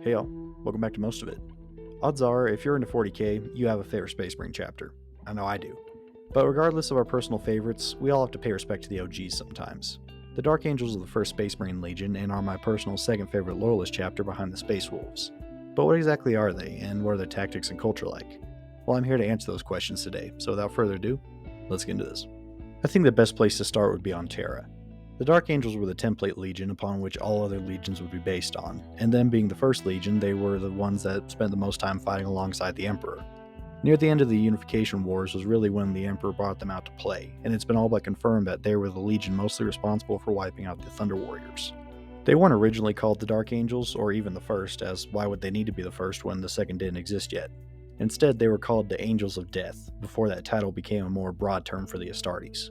Hey y'all, welcome back to Most of It. Odds are, if you're into 40k, you have a favorite Space Marine chapter. I know I do. But regardless of our personal favorites, we all have to pay respect to the OGs sometimes. The Dark Angels are the first Space Marine Legion and are my personal second favorite Loyalist chapter behind the Space Wolves. But what exactly are they, and what are their tactics and culture like? Well, I'm here to answer those questions today, so without further ado, let's get into this. I think the best place to start would be on Terra. The Dark Angels were the template legion upon which all other legions would be based on, and them being the first legion, they were the ones that spent the most time fighting alongside the Emperor. Near the end of the Unification Wars was really when the Emperor brought them out to play, and it's been all but confirmed that they were the legion mostly responsible for wiping out the Thunder Warriors. They weren't originally called the Dark Angels, or even the first, as why would they need to be the first when the second didn't exist yet? Instead, they were called the Angels of Death, before that title became a more broad term for the Astartes.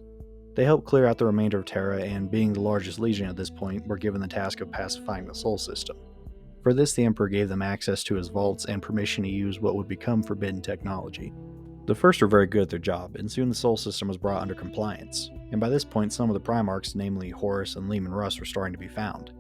They helped clear out the remainder of Terra, and being the largest legion at this point, were given the task of pacifying the Sol system. For this, the Emperor gave them access to his vaults and permission to use what would become forbidden technology. The first were very good at their job, and soon the Sol system was brought under compliance, and by this point some of the Primarchs, namely Horus and Leman Russ, were starting to be found.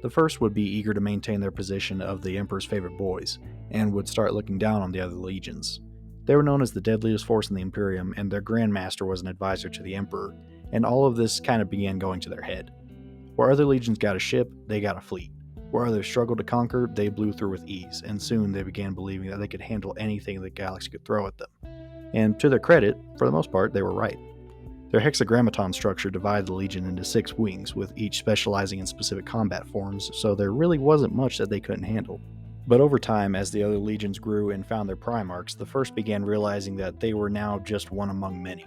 The first would be eager to maintain their position of the Emperor's favorite boys, and would start looking down on the other legions. They were known as the deadliest force in the Imperium, and their Grand Master was an advisor to the Emperor, and all of this kind of began going to their head. Where other legions got a ship, they got a fleet. Where others struggled to conquer, they blew through with ease, and soon they began believing that they could handle anything the galaxy could throw at them. And to their credit, for the most part, they were right. Their hexagrammaton structure divided the legion into 6 wings, with each specializing in specific combat forms, so there really wasn't much that they couldn't handle. But over time, as the other legions grew and found their Primarchs, the first began realizing that they were now just one among many.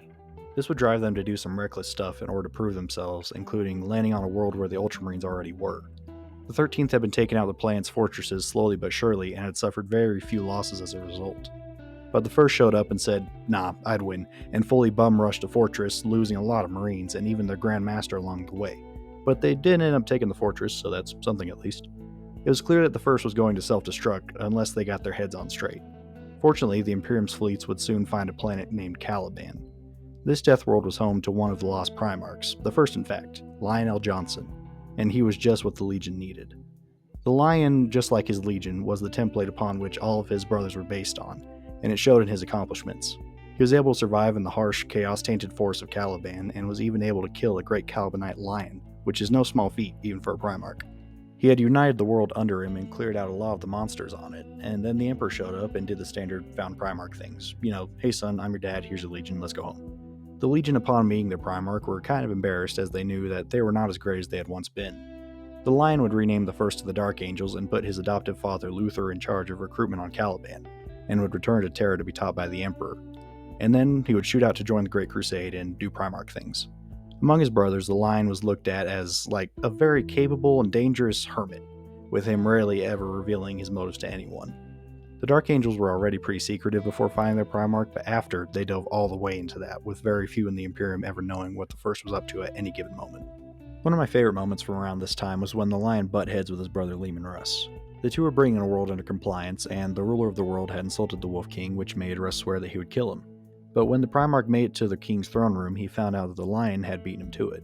This would drive them to do some reckless stuff in order to prove themselves, including landing on a world where the Ultramarines already were. The 13th had been taking out the planet's fortresses slowly but surely and had suffered very few losses as a result. But the first showed up and said, nah, I'd win, and fully bum rushed the fortress, losing a lot of Marines and even their Grand Master along the way. But they did end up taking the fortress, so that's something at least. It was clear that the first was going to self-destruct unless they got their heads on straight. Fortunately, the Imperium's fleets would soon find a planet named Caliban. This death world was home to one of the lost Primarchs, the first in fact, Lionel Johnson, and he was just what the Legion needed. The Lion, just like his Legion, was the template upon which all of his brothers were based on, and it showed in his accomplishments. He was able to survive in the harsh, chaos-tainted forest of Caliban, and was even able to kill a great Calibanite lion, which is no small feat even for a Primarch. He had united the world under him and cleared out a lot of the monsters on it, and then the Emperor showed up and did the standard found Primarch things. You know, hey son, I'm your dad, here's your Legion, let's go home. The Legion, upon meeting their Primarch, were kind of embarrassed as they knew that they were not as great as they had once been. The Lion would rename the first of the Dark Angels and put his adoptive father Luther in charge of recruitment on Caliban, and would return to Terra to be taught by the Emperor. And then he would shoot out to join the Great Crusade and do Primarch things. Among his brothers, the Lion was looked at as like a very capable and dangerous hermit, with him rarely ever revealing his motives to anyone. The Dark Angels were already pretty secretive before finding their Primarch, but after, they dove all the way into that, with very few in the Imperium ever knowing what the First was up to at any given moment. One of my favorite moments from around this time was when the Lion butt heads with his brother Leman Russ. The two were bringing the world under compliance, and the ruler of the world had insulted the Wolf King, which made Russ swear that he would kill him. But when the Primarch made it to the King's throne room, he found out that the Lion had beaten him to it.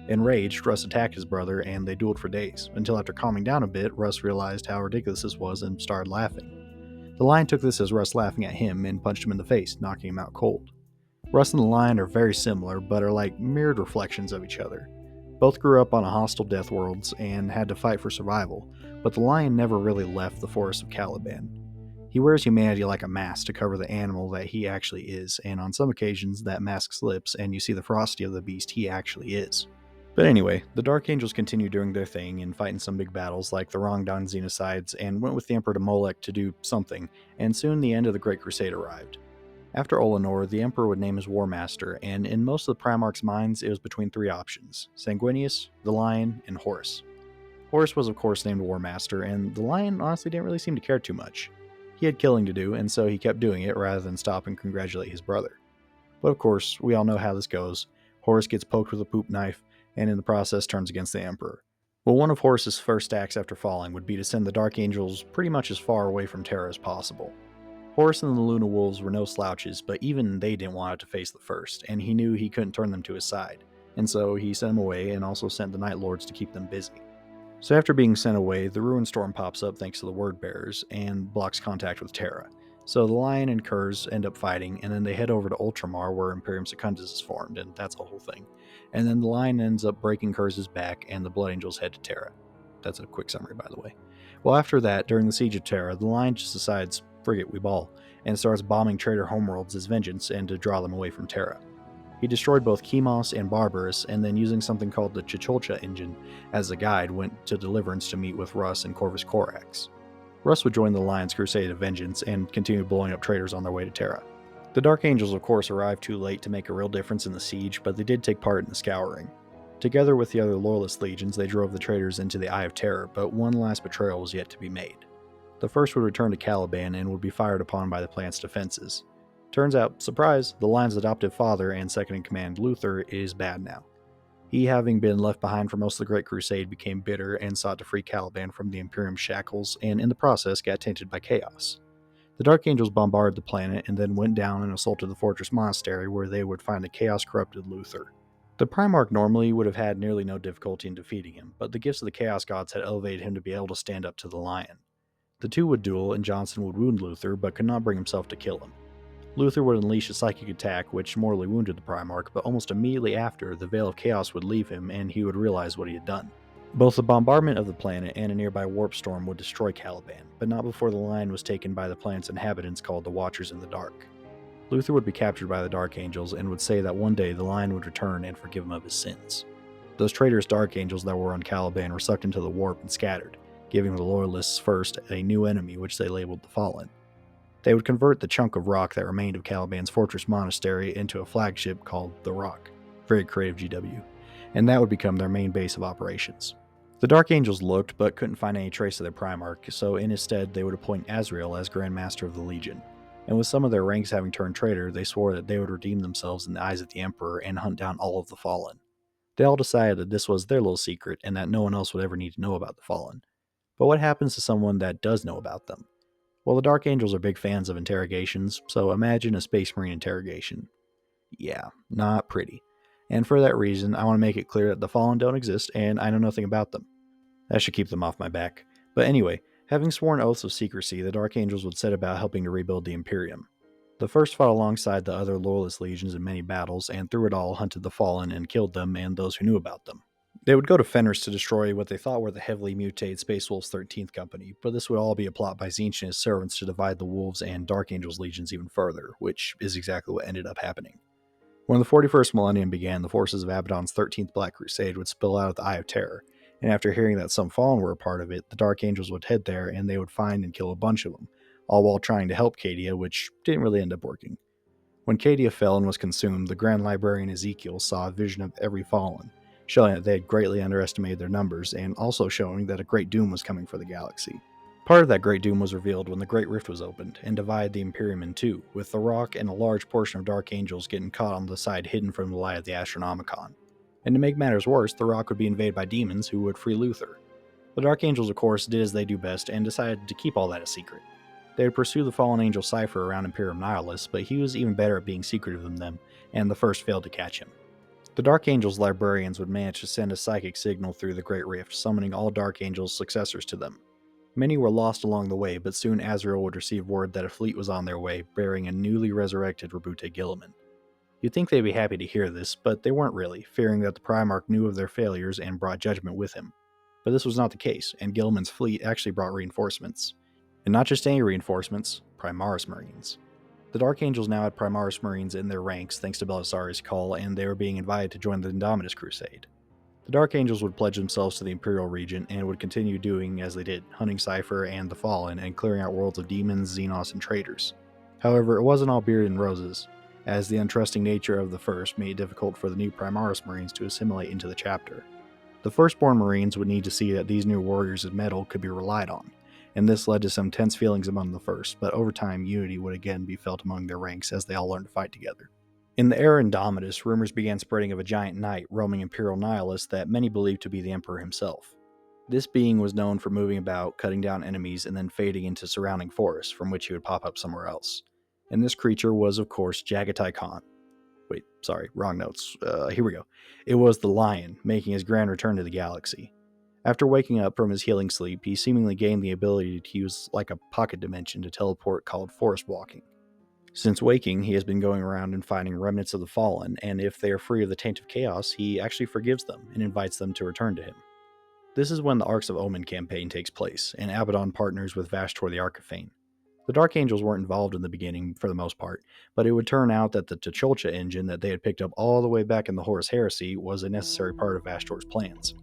Enraged, Russ attacked his brother, and they dueled for days, until after calming down a bit, Russ realized how ridiculous this was and started laughing. The Lion took this as Russ laughing at him and punched him in the face, knocking him out cold. Russ and the Lion are very similar, but are like mirrored reflections of each other. Both grew up on a hostile death worlds and had to fight for survival, but the Lion never really left the forest of Caliban. He wears humanity like a mask to cover the animal that he actually is, and on some occasions that mask slips and you see the ferocity of the beast he actually is. But anyway, the Dark Angels continued doing their thing and fighting some big battles like the Rongdan Xenocides and went with the Emperor to Molech to do something, and soon the end of the Great Crusade arrived. After Olenor, the Emperor would name his War Master, and in most of the Primarchs' minds it was between 3 options: Sanguinius, the Lion, and Horus. Horus was of course named War Master, and the Lion honestly didn't really seem to care too much. He had killing to do, and so he kept doing it rather than stop and congratulate his brother. But of course, we all know how this goes. Horus gets poked with a poop knife, and in the process turns against the Emperor. Well, one of Horus's first acts after falling would be to send the Dark Angels pretty much as far away from Terra as possible. Horus and the Luna Wolves were no slouches, but even they didn't want to face the First, and he knew he couldn't turn them to his side, and so he sent them away and also sent the Night Lords to keep them busy. So after being sent away, the Ruin Storm pops up thanks to the Word Bearers and blocks contact with Terra. So the Lion and Kurz end up fighting, and then they head over to Ultramar where Imperium Secundus is formed, and that's a whole thing. And then the Lion ends up breaking Kurz's back, and the Blood Angels head to Terra. That's a quick summary, by the way. Well, after that, during the Siege of Terra, the Lion just decides, "Frig it, we ball," and starts bombing traitor homeworlds as vengeance and to draw them away from Terra. He destroyed both Chemos and Barbarous, and then using something called the Chicholcha engine as a guide, went to Deliverance to meet with Russ and Corvus Corax. Russ would join the Lion's Crusade of Vengeance and continue blowing up traitors on their way to Terra. The Dark Angels, of course, arrived too late to make a real difference in the siege, but they did take part in the scouring. Together with the other Loyalist legions, they drove the traitors into the Eye of Terror, but one last betrayal was yet to be made. The first would return to Caliban and would be fired upon by the plant's defenses. Turns out, surprise, the Lion's adoptive father and second-in-command, Luther, is bad now. He, having been left behind for most of the Great Crusade, became bitter and sought to free Caliban from the Imperium's shackles, and in the process got tainted by chaos. The Dark Angels bombarded the planet and then went down and assaulted the Fortress Monastery, where they would find the chaos-corrupted Luther. The Primarch normally would have had nearly no difficulty in defeating him, but the gifts of the Chaos Gods had elevated him to be able to stand up to the Lion. The two would duel, and Johnson would wound Luther, but could not bring himself to kill him. Luther would unleash a psychic attack which mortally wounded the Primarch, but almost immediately after, the Veil of Chaos would leave him and he would realize what he had done. Both the bombardment of the planet and a nearby warp storm would destroy Caliban, but not before the Lion was taken by the planet's inhabitants called the Watchers in the Dark. Luther would be captured by the Dark Angels and would say that one day the Lion would return and forgive him of his sins. Those traitorous Dark Angels that were on Caliban were sucked into the warp and scattered, giving the Loyalists first a new enemy which they labeled the Fallen. They would convert the chunk of rock that remained of Caliban's Fortress Monastery into a flagship called the Rock. Very creative GW. And that would become their main base of operations. The Dark Angels looked, but couldn't find any trace of their Primarch, so in his stead they would appoint Azrael as Grand Master of the Legion. And with some of their ranks having turned traitor, they swore that they would redeem themselves in the eyes of the Emperor and hunt down all of the Fallen. They all decided that this was their little secret and that no one else would ever need to know about the Fallen. But what happens to someone that does know about them? Well, the Dark Angels are big fans of interrogations, so imagine a Space Marine interrogation. Yeah, not pretty. And for that reason, I want to make it clear that the Fallen don't exist, and I know nothing about them. That should keep them off my back. But anyway, having sworn oaths of secrecy, the Dark Angels would set about helping to rebuild the Imperium. The first fought alongside the other Loyalist legions in many battles, and through it all hunted the Fallen and killed them and those who knew about them. They would go to Fenris to destroy what they thought were the heavily mutated Space Wolves 13th Company, but this would all be a plot by Tzeentch and his servants to divide the Wolves and Dark Angels legions even further, which is exactly what ended up happening. When the 41st millennium began, the forces of Abaddon's 13th Black Crusade would spill out of the Eye of Terror, and after hearing that some Fallen were a part of it, the Dark Angels would head there and they would find and kill a bunch of them, all while trying to help Cadia, which didn't really end up working. When Cadia fell and was consumed, the Grand Librarian Ezekiel saw a vision of every Fallen, showing that they had greatly underestimated their numbers, and also showing that a great doom was coming for the galaxy. Part of that great doom was revealed when the Great Rift was opened, and divided the Imperium in two, with the Rock and a large portion of Dark Angels getting caught on the side hidden from the light of the Astronomicon. And to make matters worse, the Rock would be invaded by demons who would free Luther. The Dark Angels, of course, did as they do best, and decided to keep all that a secret. They would pursue the fallen angel Cypher around Imperium Nihilus, but he was even better at being secretive than them, and the first failed to catch him. The Dark Angels librarians would manage to send a psychic signal through the Great Rift, summoning all Dark Angels' successors to them. Many were lost along the way, but soon Azrael would receive word that a fleet was on their way, bearing a newly resurrected Rabute Gilliman. You'd think they'd be happy to hear this, but they weren't really, fearing that the Primarch knew of their failures and brought judgment with him. But this was not the case, and Gilliman's fleet actually brought reinforcements. And not just any reinforcements, Primaris Marines. The Dark Angels now had Primaris Marines in their ranks thanks to Belisarius' call, and they were being invited to join the Indomitus Crusade. The Dark Angels would pledge themselves to the Imperial Regent and would continue doing as they did, hunting Cypher and the Fallen and clearing out worlds of demons, Xenos, and traitors. However, it wasn't all beer and roses, as the untrusting nature of the first made it difficult for the new Primaris Marines to assimilate into the chapter. The Firstborn Marines would need to see that these new warriors of metal could be relied on, and this led to some tense feelings among the first, but over time unity would again be felt among their ranks as they all learned to fight together. In the era Indomitus, rumors began spreading of a giant knight roaming Imperial Nihilus that many believed to be the Emperor himself. This being was known for moving about, cutting down enemies, and then fading into surrounding forests, from which he would pop up somewhere else. And this creature was, of course, Jagatai Khan. Wait, sorry, wrong notes. Here we go. It was the Lion, making his grand return to the galaxy. After waking up from his healing sleep, he seemingly gained the ability to use like a pocket dimension to teleport called forest walking. Since waking, he has been going around and finding remnants of the fallen, and if they are free of the taint of chaos, he actually forgives them and invites them to return to him. This is when the Arcs of Omen campaign takes place, and Abaddon partners with Vashtor the Archifane. The Dark Angels weren't involved in the beginning, for the most part, but it would turn out that the T'Chulcha engine that they had picked up all the way back in the Horus Heresy was a necessary part of Vashtor's plans.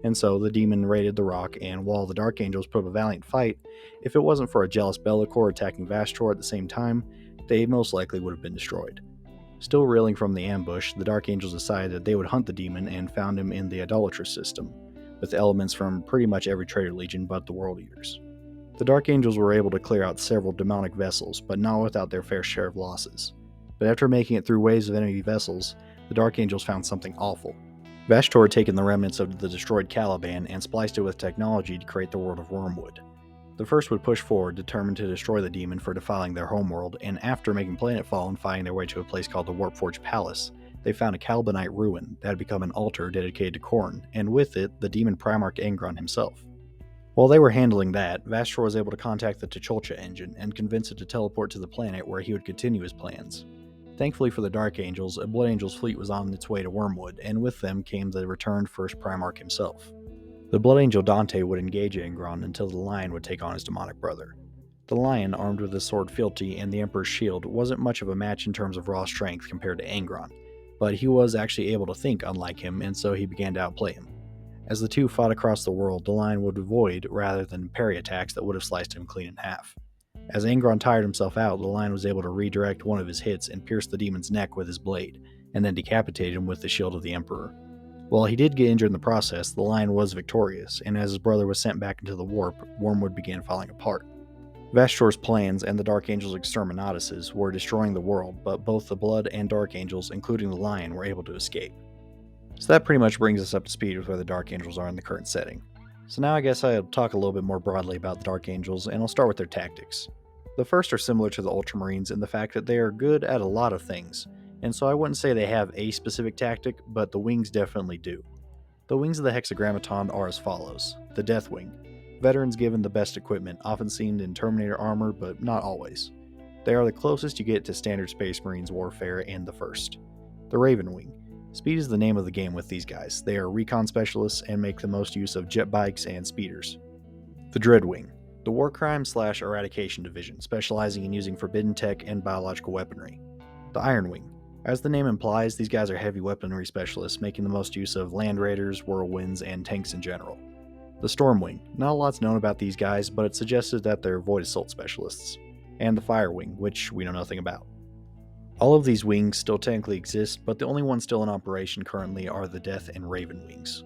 And so the demon raided the rock, and while the Dark Angels put up a valiant fight, if it wasn't for a jealous Be'lakor attacking Vashtor at the same time, they most likely would have been destroyed. Still reeling from the ambush, the Dark Angels decided that they would hunt the demon and found him in the Idolatrous system, with elements from pretty much every traitor legion but the World Eaters. The Dark Angels were able to clear out several demonic vessels, but not without their fair share of losses. But after making it through waves of enemy vessels, the Dark Angels found something awful. Vashtor had taken the remnants of the destroyed Caliban and spliced it with technology to create the world of Wormwood. The first would push forward, determined to destroy the demon for defiling their homeworld, and after making planetfall and finding their way to a place called the Warpforged Palace, they found a Calibanite ruin that had become an altar dedicated to Khorne, and with it, the demon Primarch Angron himself. While they were handling that, Vashtor was able to contact the T'Chulcha engine and convince it to teleport to the planet where he would continue his plans. Thankfully for the Dark Angels, a Blood Angels fleet was on its way to Wormwood, and with them came the returned first Primarch himself. The Blood Angel Dante would engage Angron until the Lion would take on his demonic brother. The Lion, armed with his sword Fealty and the Emperor's shield, wasn't much of a match in terms of raw strength compared to Angron, but he was actually able to think unlike him, and so he began to outplay him. As the two fought across the world, the Lion would avoid rather than parry attacks that would have sliced him clean in half. As Angron tired himself out, the Lion was able to redirect one of his hits and pierce the demon's neck with his blade, and then decapitate him with the shield of the Emperor. While he did get injured in the process, the Lion was victorious, and as his brother was sent back into the warp, Wormwood began falling apart. Vashtor's plans and the Dark Angels' exterminatuses were destroying the world, but both the Blood and Dark Angels, including the Lion, were able to escape. So that pretty much brings us up to speed with where the Dark Angels are in the current setting. So now I guess I'll talk a little bit more broadly about the Dark Angels, and I'll start with their tactics. The first are similar to the Ultramarines in the fact that they are good at a lot of things, and so I wouldn't say they have a specific tactic, but the wings definitely do. The wings of the hexagrammaton are as follows. The Death Wing. Veterans given the best equipment, often seen in Terminator armor, but not always. They are the closest you get to standard Space Marines warfare and the first. The Raven Wing. Speed is the name of the game with these guys. They are recon specialists and make the most use of jet bikes and speeders. The Dread Wing. The War Crime/Eradication Division, specializing in using forbidden tech and biological weaponry. The Iron Wing. As the name implies, these guys are heavy weaponry specialists, making the most use of land raiders, whirlwinds, and tanks in general. The Storm Wing. Not a lot's known about these guys, but it's suggested that they're void assault specialists. And the Fire Wing, which we know nothing about. All of these wings still technically exist, but the only ones still in operation currently are the Death and Raven wings.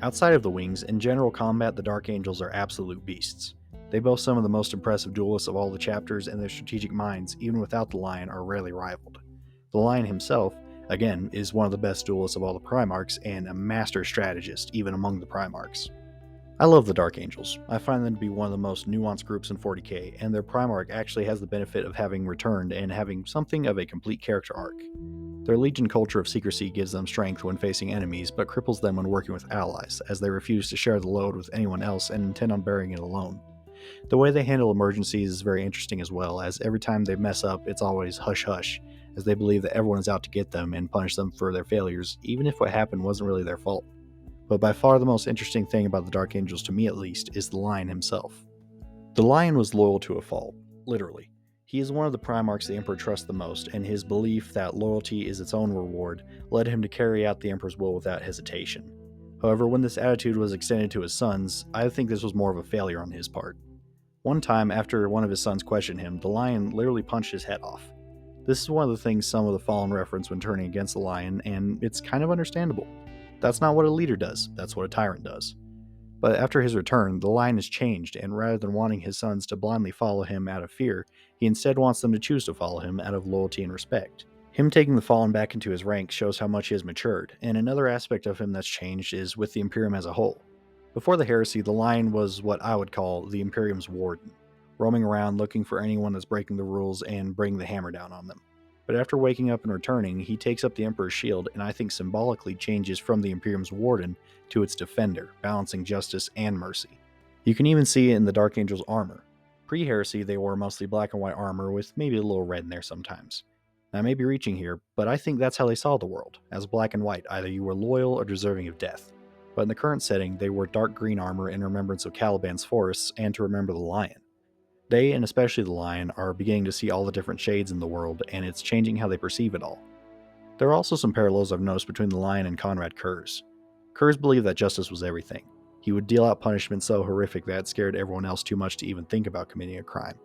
Outside of the wings, in general combat, the Dark Angels are absolute beasts. They boast some of the most impressive duelists of all the chapters, and their strategic minds, even without the Lion, are rarely rivaled. The Lion himself, again, is one of the best duelists of all the Primarchs, and a master strategist, even among the Primarchs. I love the Dark Angels. I find them to be one of the most nuanced groups in 40k, and their Primarch actually has the benefit of having returned and having something of a complete character arc. Their Legion culture of secrecy gives them strength when facing enemies, but cripples them when working with allies, as they refuse to share the load with anyone else and intend on bearing it alone. The way they handle emergencies is very interesting as well, as every time they mess up, it's always hush-hush, as they believe that everyone is out to get them and punish them for their failures, even if what happened wasn't really their fault. But by far the most interesting thing about the Dark Angels, to me at least, is the Lion himself. The Lion was loyal to a fault, literally. He is one of the Primarchs the Emperor trusts the most, and his belief that loyalty is its own reward led him to carry out the Emperor's will without hesitation. However, when this attitude was extended to his sons, I think this was more of a failure on his part. One time, after one of his sons questioned him, the Lion literally punched his head off. This is one of the things some of the Fallen reference when turning against the Lion, and it's kind of understandable. That's not what a leader does, that's what a tyrant does. But after his return, the Lion has changed, and rather than wanting his sons to blindly follow him out of fear, he instead wants them to choose to follow him out of loyalty and respect. Him taking the Fallen back into his ranks shows how much he has matured, and another aspect of him that's changed is with the Imperium as a whole. Before the Heresy, the Lion was what I would call the Imperium's warden, roaming around looking for anyone that's breaking the rules and bringing the hammer down on them. But after waking up and returning, he takes up the Emperor's shield and I think symbolically changes from the Imperium's warden to its defender, balancing justice and mercy. You can even see it in the Dark Angel's armor. Pre-Heresy, they wore mostly black and white armor with maybe a little red in there sometimes. Now, I may be reaching here, but I think that's how they saw the world, as black and white, either you were loyal or deserving of death. But in the current setting, they wore dark green armor in remembrance of Caliban's forests and to remember the lion. They, and especially the lion, are beginning to see all the different shades in the world, and it's changing how they perceive it all. There are also some parallels I've noticed between the lion and Conrad Kurz. Kurz believed that justice was everything. He would deal out punishment so horrific that it scared everyone else too much to even think about committing a crime.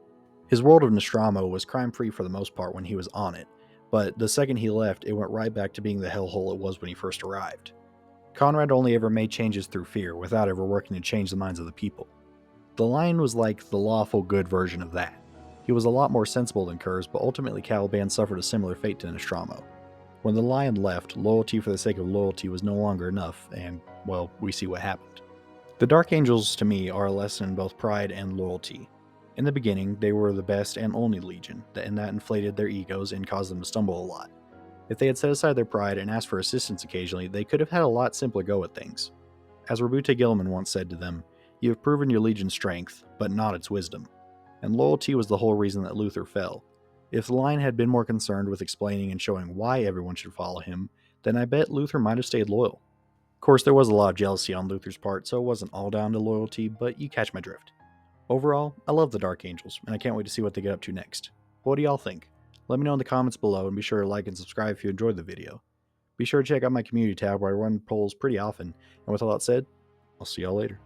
His world of Nostromo was crime-free for the most part when he was on it, but the second he left, it went right back to being the hellhole it was when he first arrived. Conrad only ever made changes through fear, without ever working to change the minds of the people. The Lion was like the lawful good version of that. He was a lot more sensible than Kurz, but ultimately Caliban suffered a similar fate to Nostromo. When the Lion left, loyalty for the sake of loyalty was no longer enough, and, well, we see what happened. The Dark Angels, to me, are a lesson in both pride and loyalty. In the beginning, they were the best and only Legion, and that inflated their egos and caused them to stumble a lot. If they had set aside their pride and asked for assistance occasionally, they could have had a lot simpler go at things. As Rabute Gilliman once said to them, "You have proven your Legion's strength, but not its wisdom." And loyalty was the whole reason that Luther fell. If the Lion had been more concerned with explaining and showing why everyone should follow him, then I bet Luther might have stayed loyal. Of course, there was a lot of jealousy on Luther's part, so it wasn't all down to loyalty, but you catch my drift. Overall, I love the Dark Angels, and I can't wait to see what they get up to next. What do y'all think? Let me know in the comments below, and be sure to like and subscribe if you enjoyed the video. Be sure to check out my community tab where I run polls pretty often, and with all that said, I'll see y'all later.